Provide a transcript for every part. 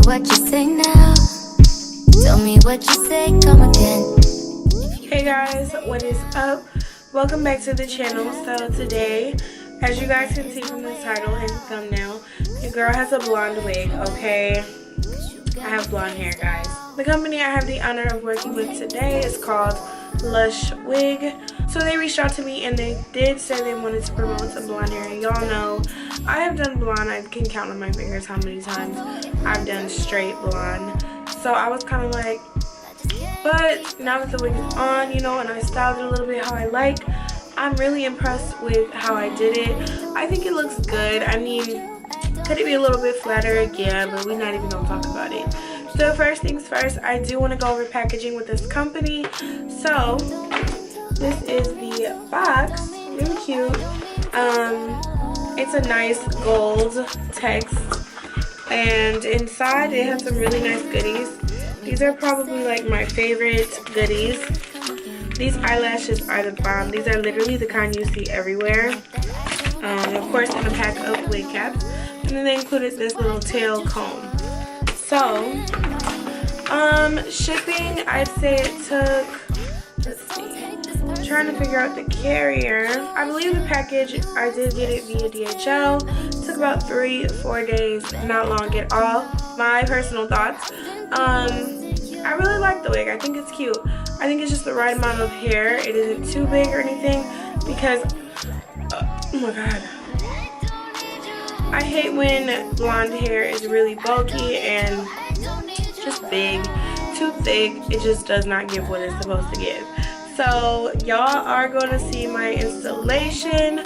what you say now. Tell me what you say, come again. Hey guys, what is up? Welcome back to the channel. So today, as you guys can see from the title and thumbnail, your girl has a blonde wig, okay? I have blonde hair, guys. The company I have the honor of working with today is called Lush Wig. So they reached out to me and they did say they wanted to promote some blonde hair. And y'all know I have done blonde. I can count on my fingers how many times I've done straight blonde. So I was kind of like, but now that the wig is on, you know, and I styled it a little bit how I like, I'm really impressed with how I did it. I think it looks good. I mean, could it be a little bit flatter? Yeah, but we're not even gonna talk about it. So first things first, I do want to go over packaging with this company. So this is the box, really cute. It's a nice gold text, and inside it has some really nice goodies. These are probably like my favorite goodies. These eyelashes are the bomb. These are literally the kind you see everywhere. Of course, in a pack of wig caps. And then they included this little tail comb. So, shipping, I'd say it took, let's see, I'm trying to figure out the carrier. I believe the package, I did get it via DHL. It took about 3 to 4 days, not long at all. My personal thoughts. I really like the wig. I think it's cute. I think it's just the right amount of hair. It isn't too big or anything because, oh my god. I hate when blonde hair is really bulky and just big, too thick. It just does not give what it's supposed to give. So y'all are going to see my installation,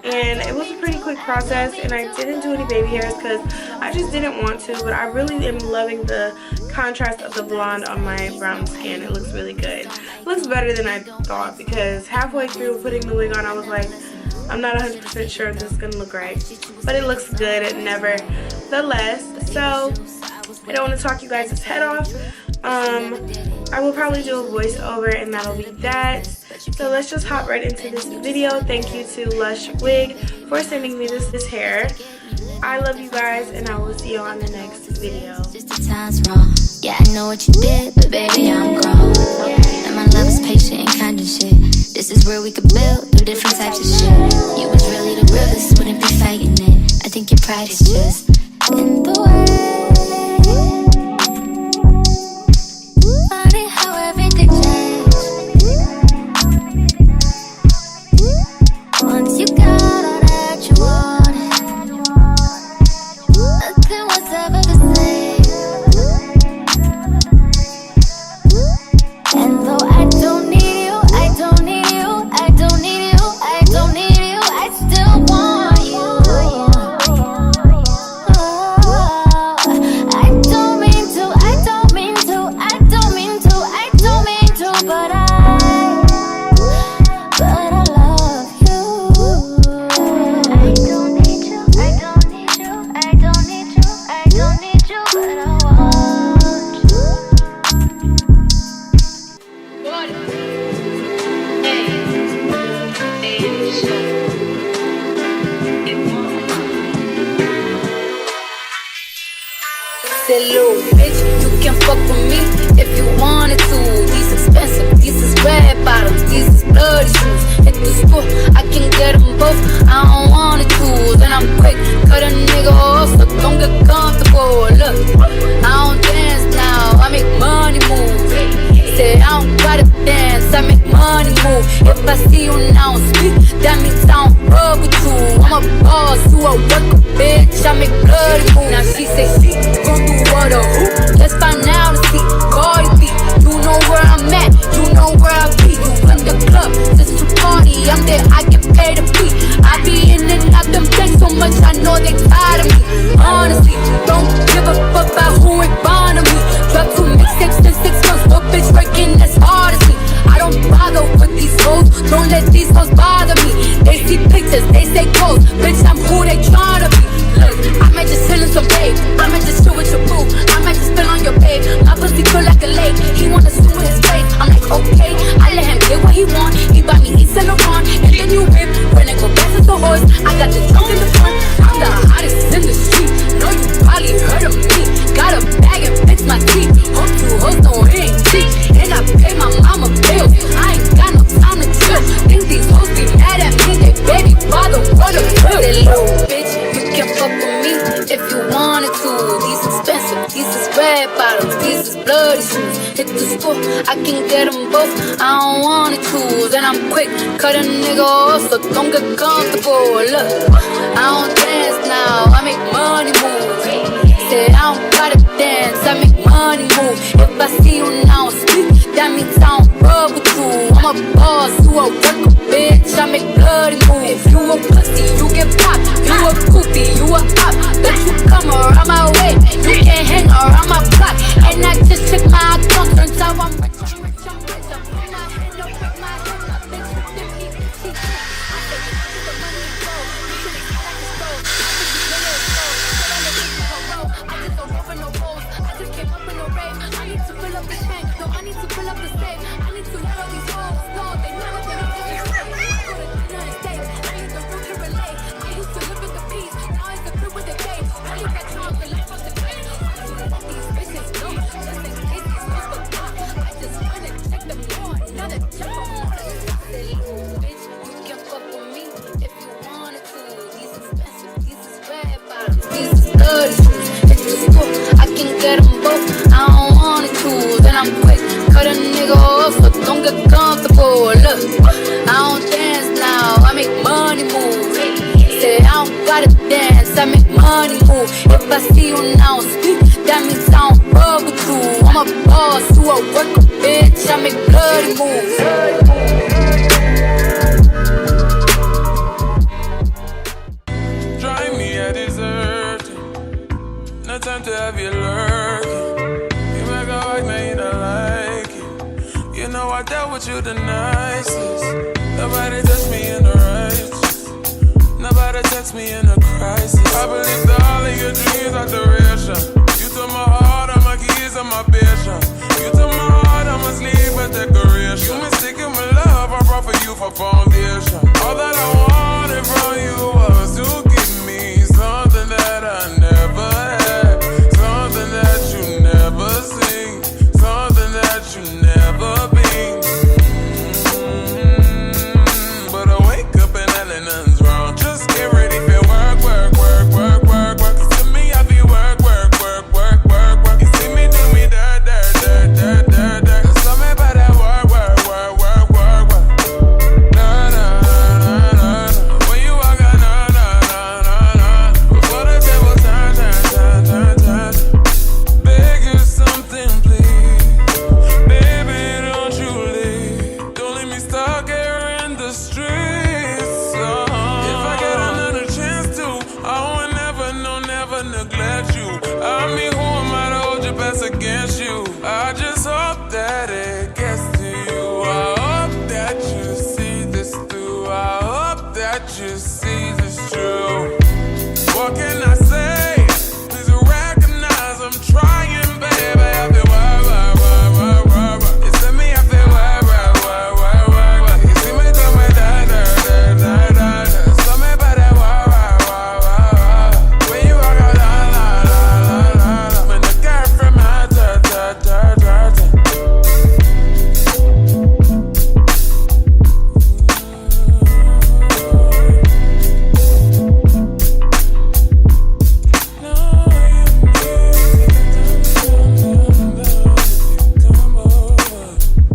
and it was a pretty quick process, and I didn't do any baby hairs because I just didn't want to, but I really am loving the contrast of the blonde on my brown skin. It looks really good. It looks better than I thought because halfway through putting the wig on I was like, I'm not 100% sure if this is going to look right, but it looks good nevertheless. So I don't want to talk you guys' head off. I will probably do a voiceover and that'll be that. So let's just hop right into this video. Thank you to Lush Wig for sending me this hair. I love you guys, and I will see you on the next video. Just the time's wrong. Yeah, I know what you did, but baby, I'm grown. And my love is patient and kind and shit. This is where we could build through different types of shit. You was really the realest, wouldn't be fighting it. I think your pride is just in the way. Funny how everything changed once you got all that you wanted. Nothing was ever the same. And though I don't need you, I don't need you, I don't need you, I don't need you, I still want you. I don't mean to, I don't mean to, I don't mean to, I don't mean to, but I love you. I don't need you, I don't need you, I don't need you, I don't need you, but I want you. Say, little bitch, you can fuck with me if you wanted to. These expensive, these is red bottoms, these is bloody shoes. Hit the store, I can get them both. I don't wanna choose, and I'm quick, cut a nigga off, so don't get comfortable. Look, I don't dance now, I make money move. Say I don't gotta dance, I make money move. If I see you now speak, that means I don't rub with you. I'm a boss, you a worker, bitch, I make bloody move. Now she say she gon' do what or who? Let's find out and see. Cardi B, you know where I'm at, you know where I be. You in the club, just to party, I'm there, I get paid to be. I be in and out them things so much, I know they tired of me. Honestly, don't give a fuck about who ain't bond of me. Drop 2 mixtapes in 6 months, no bitch working as hard as me. I don't bother with these hoes, don't let these hoes bother me. They see pictures, they say goals, bitch I'm who they tryna be. Look, I might just chillin' some babe, I red bottoms, these is bloody shoes. Hit the school, I can get them both, I don't wanna choose. And I'm quick, cut a nigga off, so don't get comfortable. Look, I don't dance now, I make money move. Said I don't gotta dance, I make money move. If I see you now speak, that means I don't rub with you. I'm a boss, you a worker, bitch, I make bloody move. If you a pussy, you get popped. You a goofy, you a op. Bet you come around my way, you can't hang around my block. And I just check my account, turns out I'm rich, I'm rich, I'm rich. I'm on my head, no break my head, my bitch, you think he I say, the money go, you can make it like a stove. I just don't go for no balls, I just came up in no rave. I need to fill up the tank, no, I need to fill up the safe. I need to let all these hoes know they know what they're doing. I can get them both, I don't wanna choose. And I'm quick, cut a nigga off, so don't get comfortable. Look, I don't dance now, I make money move. Say I don't gotta dance, I make money move. If I see you now speak, that means I don't rub with you. I'm a boss, you a worker, bitch, I make bloody moves. Time to have you lurking. You make a white man, you don't like it. You know I dealt with you the nicest. Nobody touched me in the righteous. Nobody touched me in a crisis. I believe that all of your dreams are the real shit.